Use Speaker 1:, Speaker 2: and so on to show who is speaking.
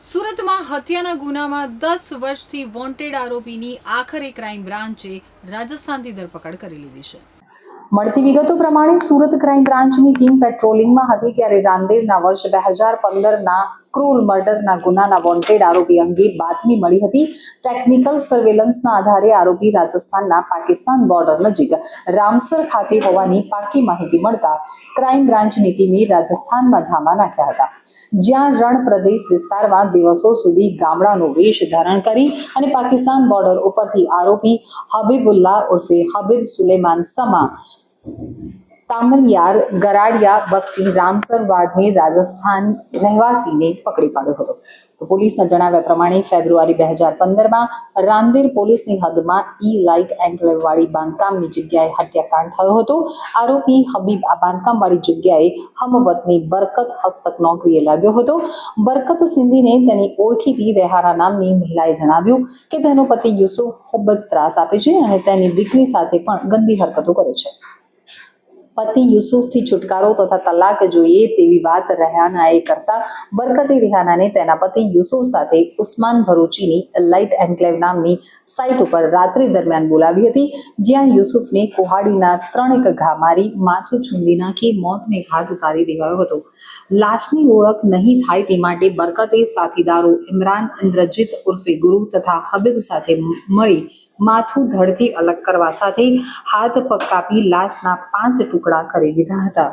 Speaker 1: સુરતમાં હત્યાના ગુનામાં 10 વર્ષથી વોન્ટેડ આરોપીની આખરે ક્રાઇમ બ્રાન્ચે રાજસ્થાનથી ધરપકડ કરી લીધી છે।
Speaker 2: મળતી વિગતો પ્રમાણે સુરત ક્રાઇમ બ્રાન્ચની ટીમ પેટ્રોલિંગમાં હતી ત્યારે રાંદેરના વર્ષ 2015ના ક્રૂર મર્ડરના ગુનાના વોન્ટેડ આરોપી અંગે બાતમી મળી હતી। ટેકનિકલ સર્વેલન્સના આધારે આરોપી રાજસ્થાનના પાકિસ્તાન બોર્ડર નજીક રામસર ખાતે હોવાની પાકી માહિતી મળતા ક્રાઇમ બ્રાન્ચની ટીમે રાજસ્થાનમાં ધામા નાખ્યા હતા, જ્યાં રણ પ્રદેશ વિસ્તારમાં દિવસો સુધી ગામડાનો વેશ ધારણ કરી અને પાકિસ્તાન બોર્ડર ઉપરથી આરોપી હબીબુલ્લાહ ઉર્ફે હબીબ સુલેમાન સમા तामलियार गराड़िया बस्ती रामसर वाडमेर राजस्थान रहवासी ने पकड़ी पाड्यो हतो। तो पुलिसना जणाव्या प्रमाणे फेब्रुआरी 2015 में रांदेर पुलिसनी हदमां लाइट एन्क्लेव वाળી बांधकामनी जग्याए हत्याकांड थयो हतो। आरोपी हबीब आ बांधकामवाળી जग्याए हमवतनी बरकत हस्तक नौकरीए लाग्यो हतो। बरकत सिंधीने तेनी ओळखीती रेहाना नामनी महिलाए जणाव्युं के तेनो पति युसुफ खूब ज ત્રાસ આપે છે અને તેની દીકરી સાથે પણ ગંદી હરકતો કરે છે। पति યુસુફથી છુટકારો तथा तलाक જોઈએ તેવી વાત રેહાનાએ કરતા બરકતે રેહાનાને તેના પતિ યુસુફ સાથે ઉસ્માન ભરૂચીની લાઇટ એન્ક્લેવ નામની સાઇટ ઉપર રાત્રિ દરમિયાન બોલાવી હતી, જ્યાં યુસુફને કુહાડીના 3 ઘા મારી માથું છૂંદી નાખી મોતને ઘાટ ઉતારી દેવાયો હતો। લાશની ઓળખ નહીં થાય તે માટે બરકતે સાથીદારો ઇમરાન ઇન્દ્રજીત ઉર્ફે ગુરુ તથા હબીબ સાથે મળી માથું ધડથી અલગ કરવા સાથે હાથ પગ કાપી લાશના 5 ટુકડા કરી દીધા હતા।